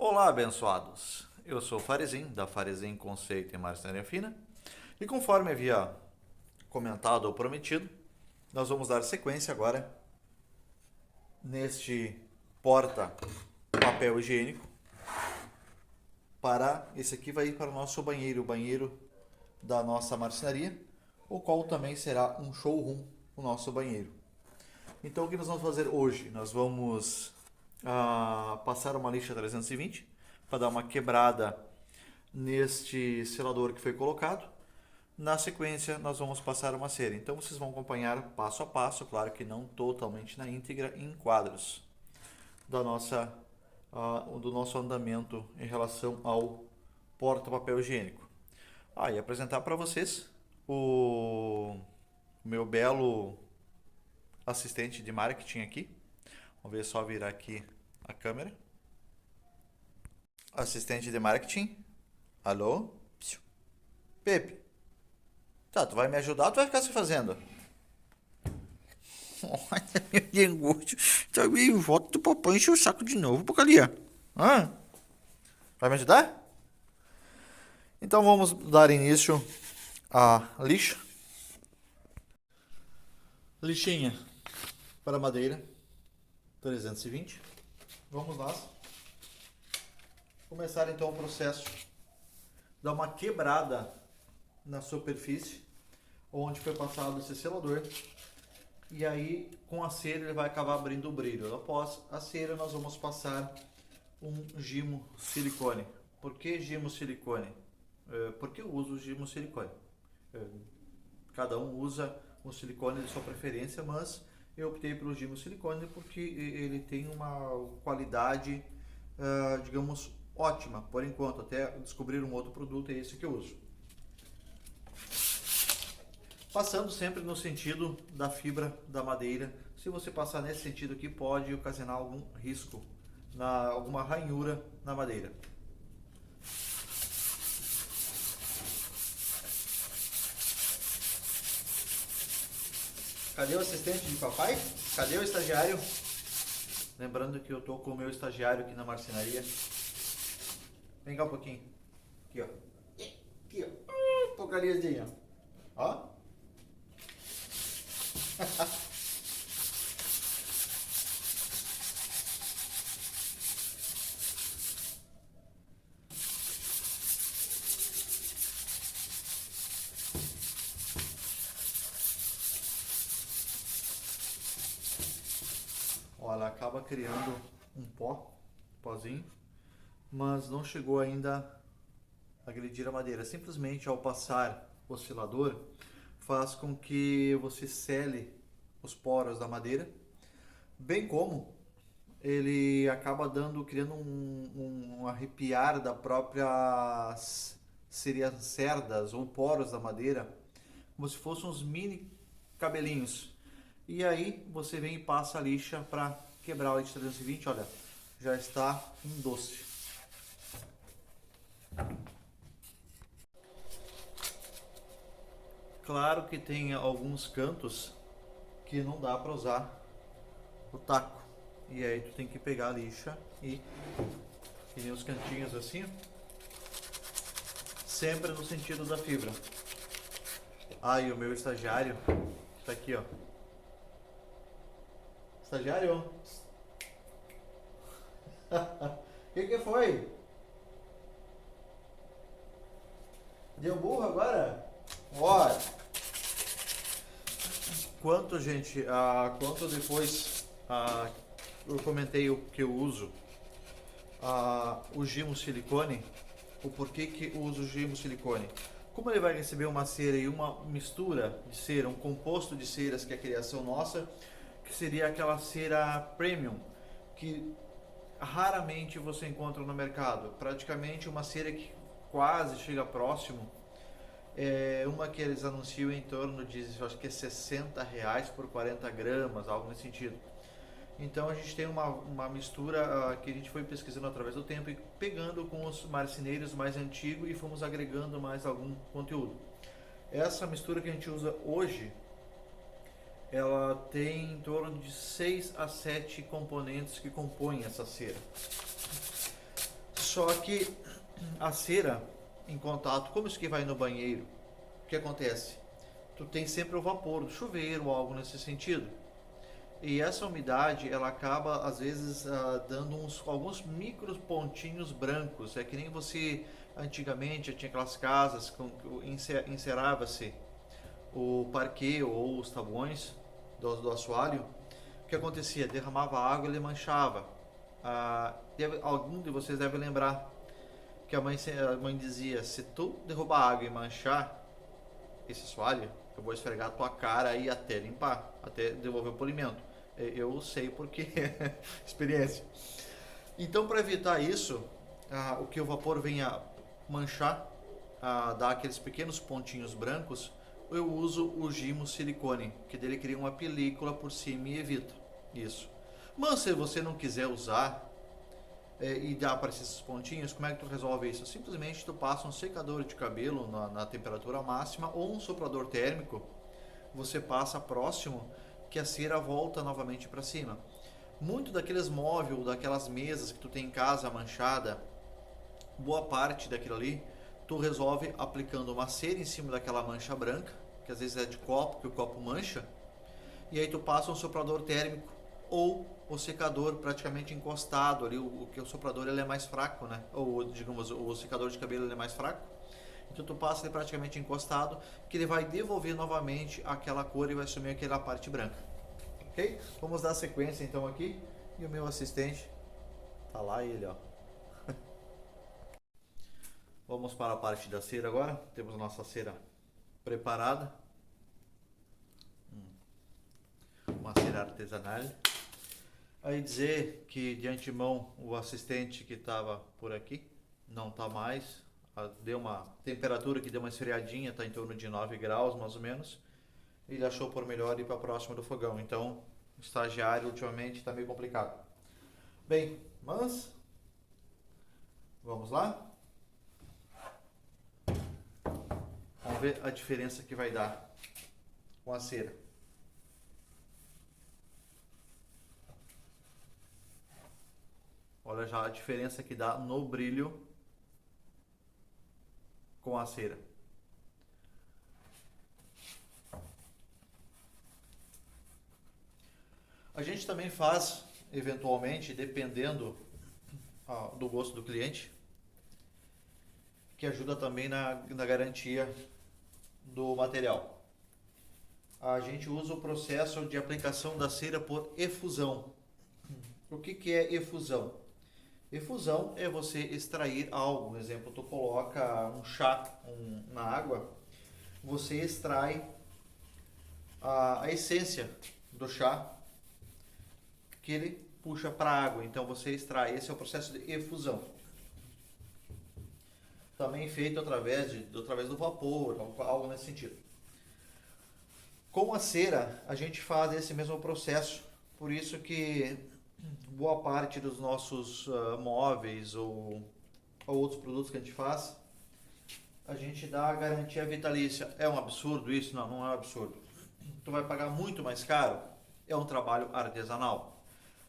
Olá, abençoados! Eu sou o Farezin, da Farezin Conceito em Marcenaria Fina, e conforme havia comentado ou prometido, nós vamos dar sequência agora neste porta-papel higiênico. Esse aqui vai ir para o nosso banheiro, o banheiro da nossa marcenaria, o qual também será um showroom, o nosso banheiro. Então o que nós vamos fazer hoje? Nós vamos passar uma lixa 320 para dar uma quebrada neste selador que foi colocado. Na sequência nós vamos passar uma cera. Então vocês vão acompanhar passo a passo, claro que não totalmente na íntegra, em quadros do nosso andamento em relação ao porta-papel higiênico. E apresentar para vocês o meu belo assistente de marketing aqui. Vamos ver, só virar aqui a câmera. Assistente de marketing. Alô? Pepe. Tá, tu vai me ajudar ou tu vai ficar se fazendo? Olha, meu negócio. Tá meio volta do papai encher o saco de novo, porcaria. Vai me ajudar? Então vamos dar início à lixa. Lixinha para madeira 320. Vamos lá. Começar então o processo. Dar uma quebrada na superfície onde foi passado esse selador. E aí com a cera ele vai acabar abrindo o brilho. Após a cera nós vamos passar um gimo silicone. Por que gimo silicone? Porque eu uso gimo silicone. Cada um usa um silicone de sua preferência, mas eu optei pelo gimo silicone porque ele tem uma qualidade, digamos, ótima, por enquanto, até descobrir um outro produto, é esse que eu uso. Passando sempre no sentido da fibra da madeira. Se você passar nesse sentido aqui, pode ocasionar algum risco, alguma ranhura na madeira. Cadê o assistente de papai? Cadê o estagiário? Lembrando que eu tô com o meu estagiário aqui na marcenaria. Vem cá um pouquinho. Aqui, ó. Aqui, ó. Porcariazinha. Ó. Ó, ela acaba criando um pozinho, mas não chegou ainda a agredir a madeira. Simplesmente ao passar o selador faz com que você sele os poros da madeira, bem como ele acaba criando um arrepiar da própria cerdas ou poros da madeira, como se fossem uns mini cabelinhos. E aí você vem e passa a lixa para quebrar o lixa 320, olha, já está um doce. Claro que tem alguns cantos que não dá para usar o taco. E aí tu tem que pegar a lixa e nem os cantinhos assim, sempre no sentido da fibra. E o meu estagiário tá aqui, ó. Estagiário? que foi? Deu burro agora? Olha. Quanto, gente, quanto depois eu comentei o que eu uso o gimo silicone, o porquê que eu uso o gimo silicone. Como ele vai receber uma cera e uma mistura de cera, um composto de ceras que é a criação nossa, que seria aquela cera premium, que raramente você encontra no mercado. Praticamente uma cera que quase chega próximo. Uma que eles anunciam em torno de, acho que é R$60 por 40 gramas, algo nesse sentido. Então a gente tem uma mistura que a gente foi pesquisando através do tempo e pegando com os marceneiros mais antigos e fomos agregando mais algum conteúdo. Essa mistura que a gente usa hoje, ela tem em torno de 6 a 7 componentes que compõem essa cera. Só que a cera em contato, como isso que vai no banheiro, o que acontece? Tu tem sempre o vapor do chuveiro ou algo nesse sentido. E essa umidade, ela acaba, às vezes, dando alguns micro pontinhos brancos. É que nem você, antigamente, tinha aquelas casas com encerava-se o parquet ou os tabuões do assoalho. O que acontecia? Derramava água e ele manchava. Algum de vocês deve lembrar que a mãe dizia: se tu derrubar água e manchar esse assoalho, eu vou esfregar a tua cara aí até limpar, até devolver o polimento. Eu sei porque experiência. Então, para evitar isso, o que o vapor venha manchar, dar aqueles pequenos pontinhos brancos, eu uso o Gimo silicone, que dele cria uma película por cima e evita isso. Mas se você não quiser usar e dá para esses pontinhos, como é que tu resolve isso? Simplesmente tu passa um secador de cabelo na temperatura máxima ou um soprador térmico, você passa próximo que a cera volta novamente para cima. Muito daqueles móveis, daquelas mesas que tu tem em casa manchada, boa parte daquilo ali, tu resolve aplicando uma cera em cima daquela mancha branca, que às vezes é de copo, que o copo mancha, e aí tu passa um soprador térmico ou o secador praticamente encostado ali, que o soprador ele é mais fraco, né? Ou digamos, o secador de cabelo ele é mais fraco. Então tu passa ele praticamente encostado, que ele vai devolver novamente aquela cor e vai assumir aquela parte branca. Ok? Vamos dar sequência então aqui. E o meu assistente tá lá, ele ó. Vamos para a parte da cera agora. Temos a nossa cera preparada. Uma cera artesanal. Aí dizer que de antemão o assistente que estava por aqui não está mais. Deu uma temperatura que deu uma esfriadinha, está em torno de 9 graus mais ou menos. Ele achou por melhor ir para próximo do fogão. Então, o estagiário ultimamente está meio complicado. Bem, mas vamos lá? Vamos ver a diferença que vai dar com a cera. Olha já a diferença que dá no brilho com a cera. A gente também faz, eventualmente, dependendo do gosto do cliente, que ajuda também na garantia do material. A gente usa o processo de aplicação da cera por efusão. O que é efusão? Efusão é você extrair algo. Por exemplo, tu coloca um chá na água, você extrai a essência do chá que ele puxa para a água. Então você extrai. Esse é o processo de efusão. Também feito através do vapor, algo nesse sentido. Com a cera, a gente faz esse mesmo processo. Por isso que boa parte dos nossos móveis ou outros produtos que a gente faz, a gente dá a garantia vitalícia. É um absurdo isso? Não, não é um absurdo. Tu vai pagar muito mais caro? É um trabalho artesanal.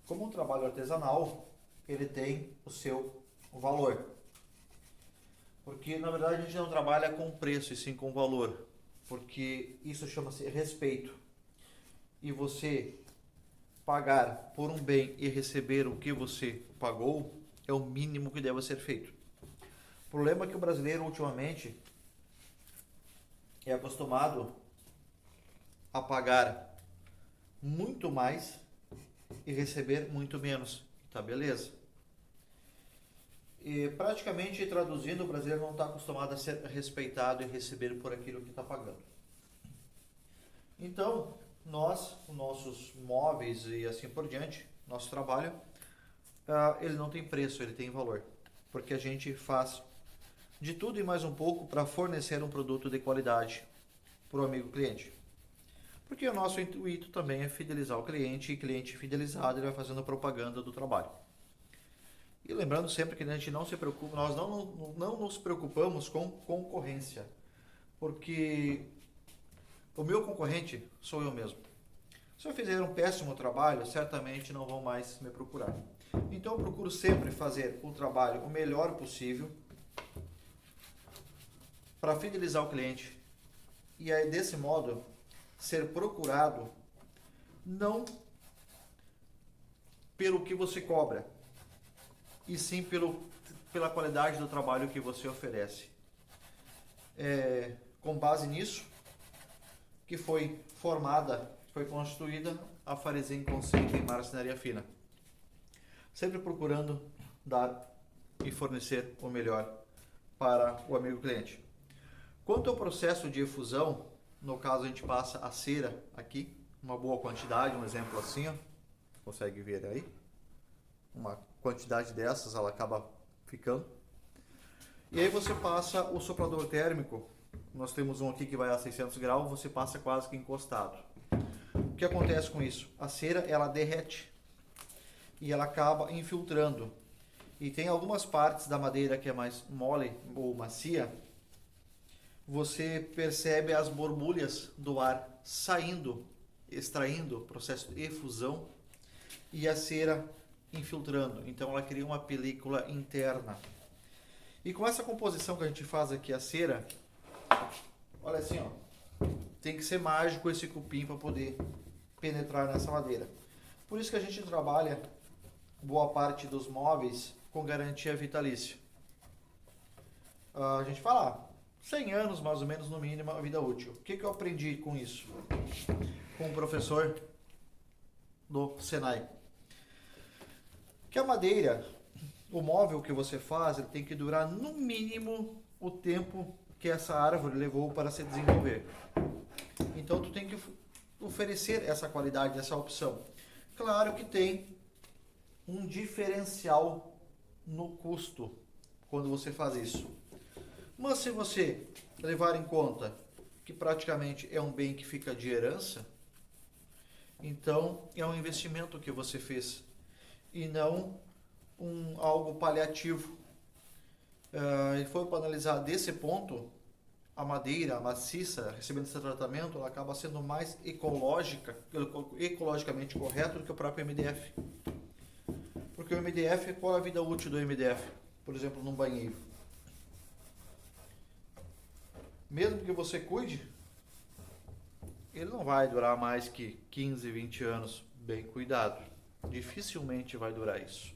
Como um trabalho artesanal, ele tem o seu valor. Porque, na verdade, a gente não trabalha com preço e sim com valor. Porque isso chama-se respeito. E você pagar por um bem e receber o que você pagou é o mínimo que deve ser feito. O problema é que o brasileiro, ultimamente, é acostumado a pagar muito mais e receber muito menos. Tá, beleza. E praticamente traduzindo, o brasileiro não está acostumado a ser respeitado e receber por aquilo que está pagando. Então, nós, os nossos móveis e assim por diante, nosso trabalho, ele não tem preço, ele tem valor. Porque a gente faz de tudo e mais um pouco para fornecer um produto de qualidade para o amigo cliente. Porque o nosso intuito também é fidelizar o cliente, e cliente fidelizado ele vai fazendo propaganda do trabalho. E lembrando sempre que a gente não se preocupa, nós não nos preocupamos com concorrência, porque o meu concorrente sou eu mesmo. Se eu fizer um péssimo trabalho, certamente não vão mais me procurar. Então eu procuro sempre fazer o trabalho o melhor possível para fidelizar o cliente e aí desse modo ser procurado não pelo que você cobra, e sim pela qualidade do trabalho que você oferece. Com base nisso que foi constituída a Farezin Conceito em Marcenaria Fina. Sempre procurando dar e fornecer o melhor para o amigo cliente. Quanto ao processo de efusão, no caso a gente passa a cera aqui, uma boa quantidade, um exemplo assim, ó, consegue ver aí? Uma quantidade dessas ela acaba ficando. E aí você passa o soprador térmico, nós temos um aqui que vai a 600 graus, você passa quase que encostado. O que acontece com isso? A cera ela derrete e ela acaba infiltrando. E tem algumas partes da madeira que é mais mole ou macia, você percebe as borbulhas do ar saindo, extraindo, processo de efusão, e a cera infiltrando. Então ela cria uma película interna. E com essa composição que a gente faz aqui, a cera, olha assim, ó, tem que ser mágico esse cupim para poder penetrar nessa madeira. Por isso que a gente trabalha boa parte dos móveis com garantia vitalícia. A gente fala 100 anos mais ou menos no mínimo a vida útil. O que eu aprendi com isso? Com o professor do Senai. Que a madeira, o móvel que você faz, ele tem que durar no mínimo o tempo que essa árvore levou para se desenvolver. Então tu tem que oferecer essa qualidade, essa opção. Claro que tem um diferencial no custo quando você faz isso. Mas se você levar em conta que praticamente é um bem que fica de herança, então é um investimento que você fez e não algo paliativo. E foi para analisar desse ponto, a madeira, a maciça, recebendo esse tratamento, ela acaba sendo mais ecologicamente correta do que o próprio MDF. Porque o MDF, qual é a vida útil do MDF? Por exemplo, num banheiro. Mesmo que você cuide, ele não vai durar mais que 15, 20 anos bem cuidado. Dificilmente vai durar isso.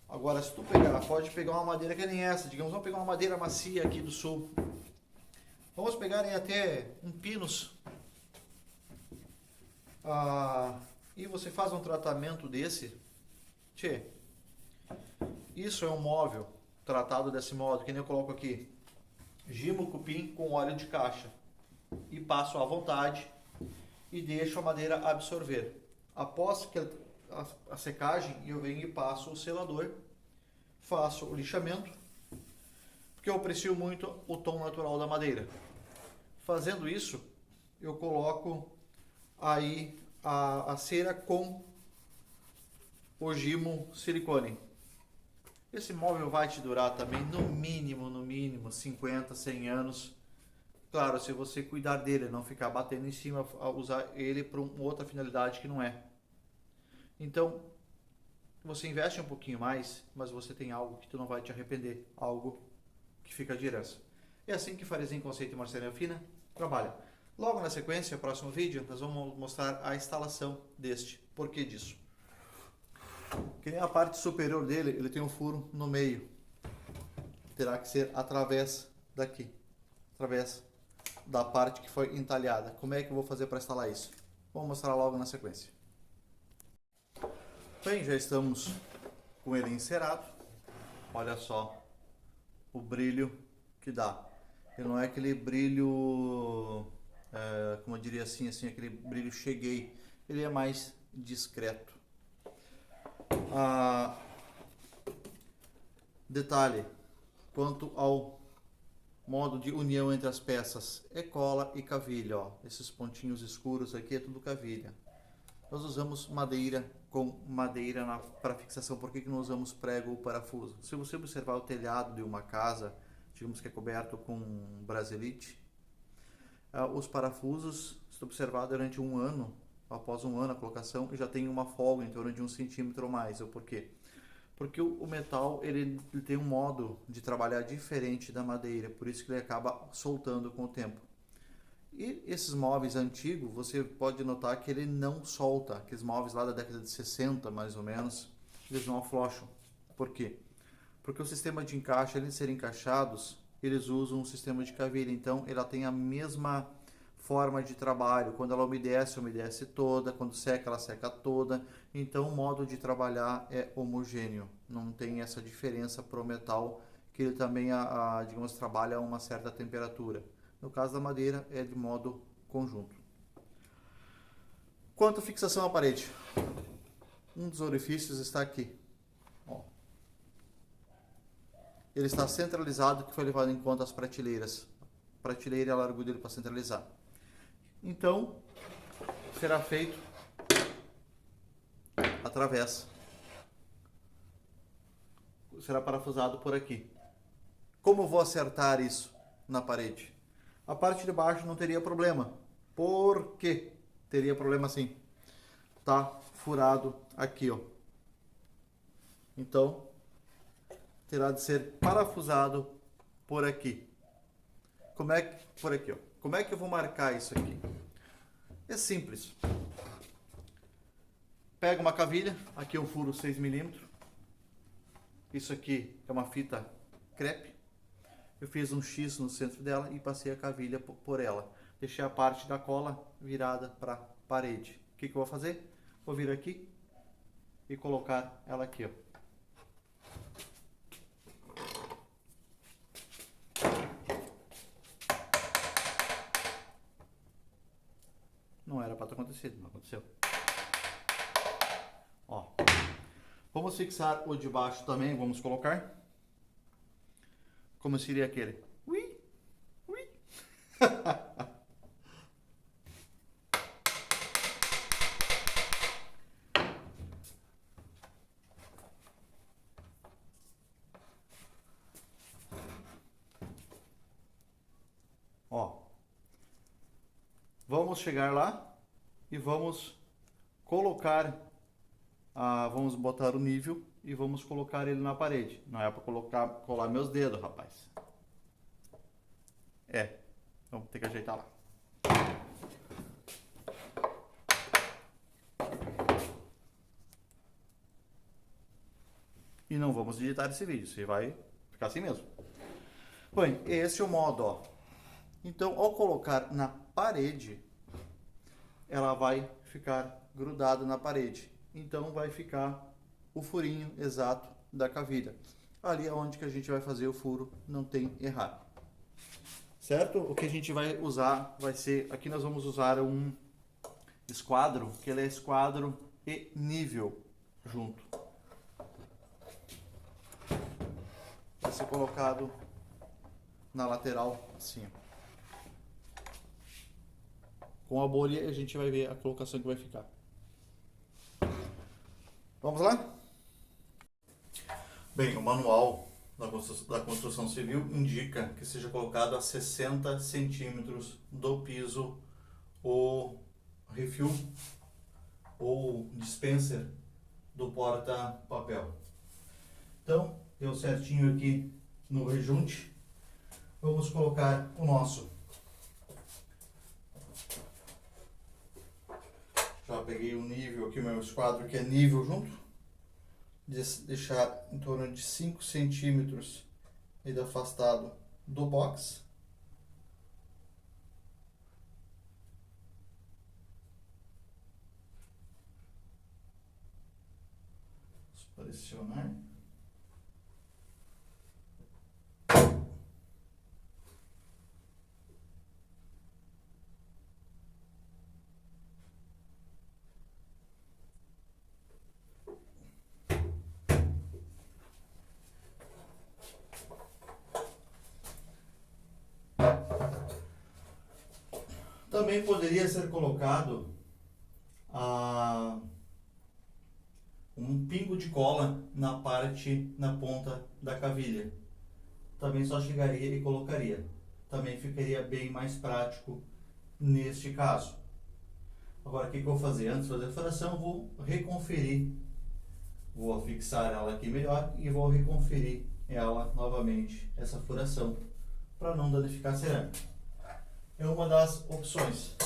Agora, se tu pode pegar uma madeira que nem essa, digamos, vamos pegar uma madeira macia aqui do sul. Vamos pegar até um pinus. E você faz um tratamento desse. Isso é um móvel tratado desse modo, que nem eu coloco aqui. Gimo cupim com óleo de caixa. E passo à vontade e deixo a madeira absorver. Após que a secagem, eu venho e passo o selador, faço o lixamento, porque eu aprecio muito o tom natural da madeira. Fazendo isso, eu coloco aí a cera com o gimo silicone. Esse móvel vai te durar também no mínimo 50, 100 anos. Claro, se você cuidar dele, não ficar batendo em cima, usar ele para uma outra finalidade que não é. Então, você investe um pouquinho mais, mas você tem algo que tu não vai te arrepender, algo que fica de herança. É assim que Farezin Conceito e Marcenaria Fina trabalha. Logo na sequência, no próximo vídeo, nós vamos mostrar a instalação deste. Por que disso? Que nem a parte superior dele, ele tem um furo no meio. Terá que ser através daqui, através da parte que foi entalhada. Como é que eu vou fazer para instalar isso? Vou mostrar logo na sequência. Bem, já estamos com ele encerado. Olha só o brilho que dá. Ele não é aquele brilho, como eu diria assim, aquele brilho cheguei. Ele é mais discreto. Detalhe, quanto ao modo de união entre as peças, é cola e cavilha, ó. Esses pontinhos escuros aqui é tudo cavilha. Nós usamos madeira com madeira para fixação. Por que não usamos prego ou parafuso? Se você observar o telhado de uma casa, digamos que é coberto com brasilite, os parafusos, se tu observar durante um ano, após um ano a colocação, já tem uma folga em torno de 1 centímetro ou mais. O porquê? Porque o metal ele tem um modo de trabalhar diferente da madeira, por isso que ele acaba soltando com o tempo. E esses móveis antigos, você pode notar que ele não solta. Aqueles móveis lá da década de 60, mais ou menos, eles não aflocham. Por quê? Porque o sistema de encaixe, além de serem encaixados, eles usam um sistema de cavilha. Então, ela tem a mesma forma de trabalho. Quando ela umedece, umedece toda. Quando seca, ela seca toda. Então, o modo de trabalhar é homogêneo. Não tem essa diferença para o metal, que ele também, digamos, trabalha a uma certa temperatura. No caso da madeira, é de modo conjunto. Quanto à fixação à parede, um dos orifícios está aqui. Ó. Ele está centralizado, que foi levado em conta as prateleiras. A prateleira e a largura dele para centralizar. Então, será feito a travessa. Será parafusado por aqui. Como eu vou acertar isso na parede? A parte de baixo não teria problema. Por quê? Teria problema sim. Tá furado aqui, ó. Então, terá de ser parafusado por aqui. Por aqui, ó. Como é que eu vou marcar isso aqui? É simples. Pega uma cavilha, aqui eu furo 6 milímetros. Isso aqui é uma fita crepe. Eu fiz um X no centro dela e passei a cavilha por ela. Deixei a parte da cola virada para a parede. O que eu vou fazer? Vou vir aqui e colocar ela aqui, ó. Não era para ter acontecido, não aconteceu. Ó. Vamos fixar o de baixo também, vamos colocar. Como seria aquele? Ui, ui. Ó. Vamos chegar lá e vamos colocar, vamos botar o nível e vamos colocar ele na parede. Não é para colar meus dedos, rapaz. Vamos ter que ajeitar lá. E não vamos editar esse vídeo, você vai ficar assim mesmo. Bem, esse é o modo, ó. Então, ao colocar na parede, ela vai ficar grudada na parede. Então, vai ficar o furinho exato da cavilha. Ali é onde que a gente vai fazer o furo, não tem errar. Certo? O que a gente vai usar vai ser... Aqui nós vamos usar um esquadro, que ele é esquadro e nível junto. Vai ser colocado na lateral, assim, ó. Com a bolha a gente vai ver a colocação que vai ficar. Vamos lá? Bem, o manual da construção civil indica que seja colocado a 60 centímetros do piso o refil ou dispenser do porta-papel. Então, deu certinho aqui no rejunte. Vamos colocar o nosso. Já peguei o nível aqui, o meu esquadro que é nível junto. Deixar em torno de 5 centímetros ele afastado do box. Vamos pressionar. Também poderia ser colocado um pingo de cola na ponta da cavilha. Também só chegaria e colocaria. Também ficaria bem mais prático neste caso. Agora o que eu vou fazer? Antes de fazer a furação, vou reconferir. Vou fixar ela aqui melhor e vou reconferir ela novamente, essa furação, para não danificar a cerâmica. É uma das opções.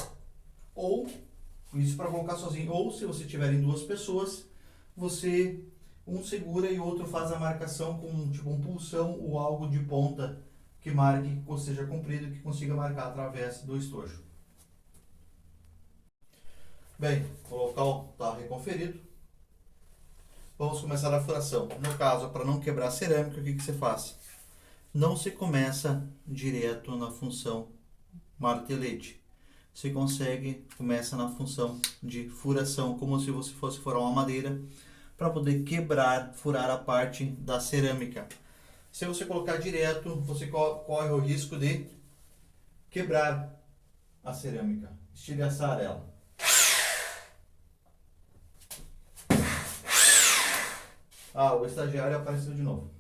Ou, isso para colocar sozinho, ou se você tiver em duas pessoas, você um segura e o outro faz a marcação com tipo um pulsão ou algo de ponta que marque, ou seja, comprido, que consiga marcar através do estojo. Bem, o local está reconferido. Vamos começar a furação. No caso, para não quebrar a cerâmica, o que você faz? Não se começa direto na função martelete. Você começa na função de furação, como se você fosse furar uma madeira, para poder furar a parte da cerâmica. Se você colocar direto, você corre o risco de quebrar a cerâmica, estilhaçar ela. Ah, o estagiário apareceu de novo.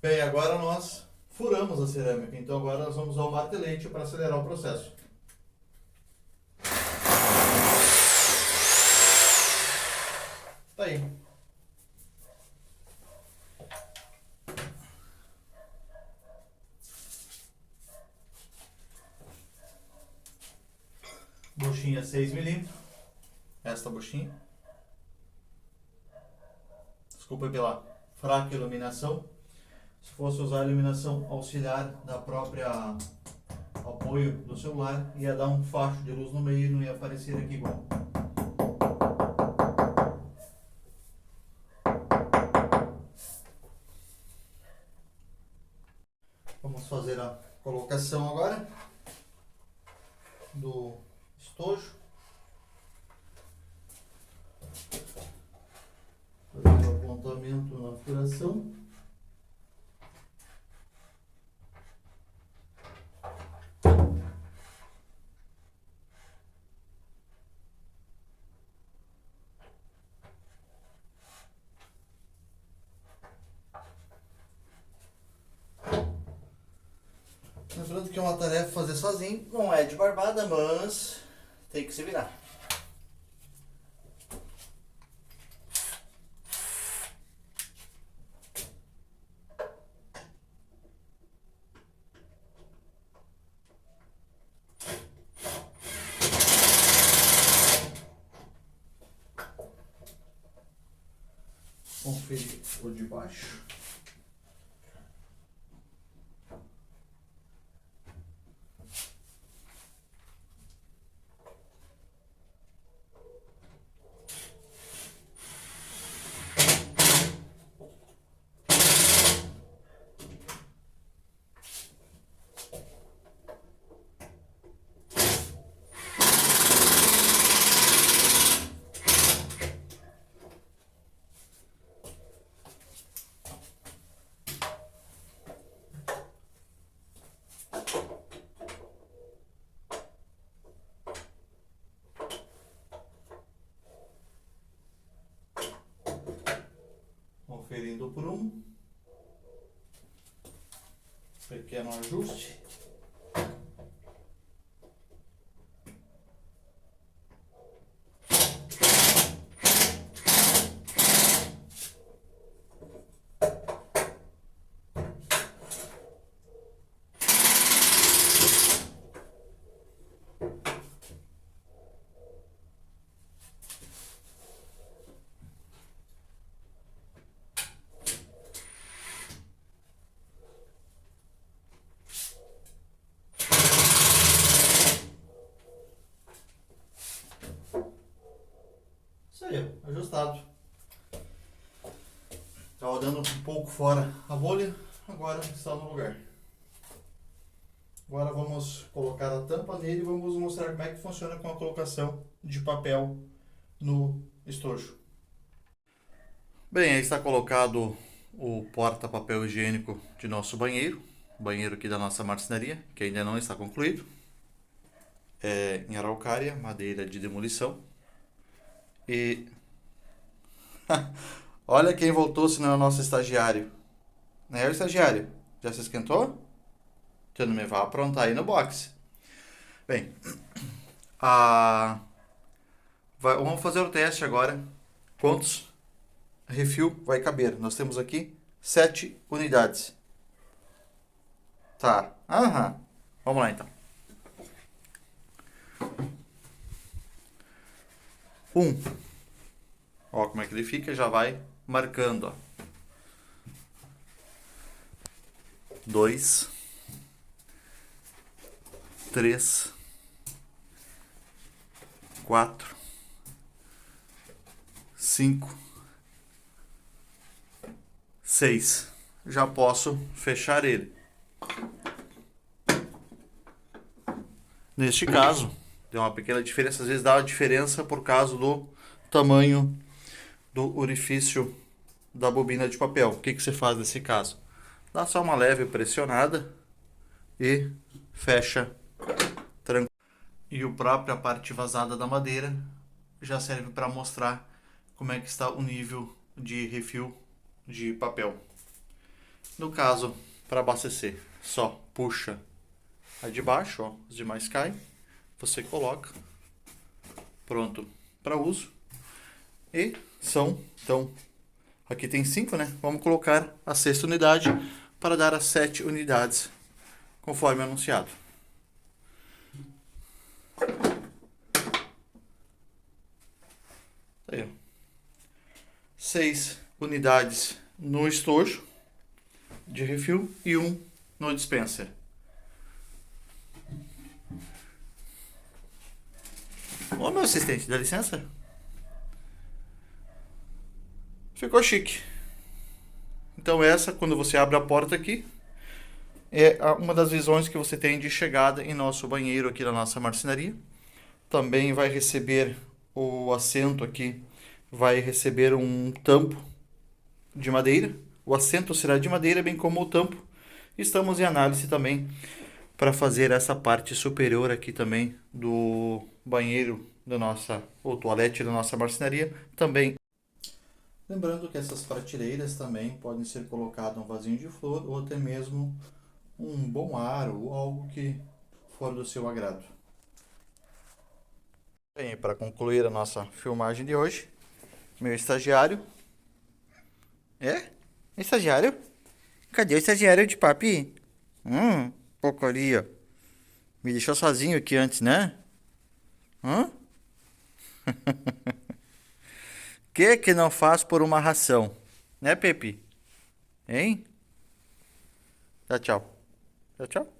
Bem, agora nós furamos a cerâmica, então agora nós vamos usar o martelete para acelerar o processo. Tá aí. Buchinha 6 milímetros. Esta buchinha. Desculpa pela fraca iluminação. Se fosse usar a iluminação auxiliar da própria apoio do celular, ia dar um facho de luz no meio e não ia aparecer aqui igual. Vamos fazer a colocação agora do estojo. Fazer o apontamento na furação. Lembrando que é uma tarefa fazer sozinho, não é de barbada, mas tem que se virar. Conferir o de baixo. Conferindo por um. Pequeno ajuste. Isso aí, ajustado. Estava dando um pouco fora a bolha, agora está no lugar. Agora vamos colocar a tampa nele e vamos mostrar como é que funciona com a colocação de papel no estojo. Bem, aí está colocado o porta-papel higiênico de nosso banheiro. Banheiro aqui da nossa marcenaria, que ainda não está concluído. É em araucária, madeira de demolição. E olha quem voltou, se não é o nosso estagiário. Não é o estagiário? Já se esquentou? Tu não me vai aprontar aí no boxe. Bem, vamos fazer o teste agora. Quantos refil vai caber? Nós temos aqui 7 unidades. Tá. Aham. Vamos lá então. 1. Ó como é que ele fica, já vai marcando, ó. 2, 3, 4, 5, 6. Já posso fechar ele. Neste caso, deu uma pequena diferença. Às vezes dá uma diferença por causa do tamanho do orifício da bobina de papel. O que você faz nesse caso? Dá só uma leve pressionada e fecha tranquilo. E a própria parte vazada da madeira já serve para mostrar como é que está o nível de refil de papel. No caso, para abastecer, só puxa a de baixo, ó, os demais caem. Você coloca, pronto para uso. E são, então, aqui tem 5, né? Vamos colocar a 6ª unidade para dar as 7 unidades, conforme anunciado. Aí, ó. 6 unidades no estojo de refil e 1 no dispenser. Ô, meu assistente, dá licença? Ficou chique. Então essa, quando você abre a porta aqui, é uma das visões que você tem de chegada em nosso banheiro aqui da nossa marcenaria. Também vai receber o assento aqui, vai receber um tampo de madeira. O assento será de madeira, bem como o tampo. Estamos em análise também para fazer essa parte superior aqui também do banheiro da nossa, ou toalete da nossa marcenaria também. Lembrando que essas prateleiras também podem ser colocado um vasinho de flor ou até mesmo um bom aro ou algo que for do seu agrado. Bem, para concluir a nossa filmagem de hoje, meu estagiário. É? Estagiário? Cadê o estagiário de papi? Porcaria. Me deixou sozinho aqui antes, né? Que não faz por uma ração? Né, Pepe? Hein? Tchau, tchau. Tchau, tchau.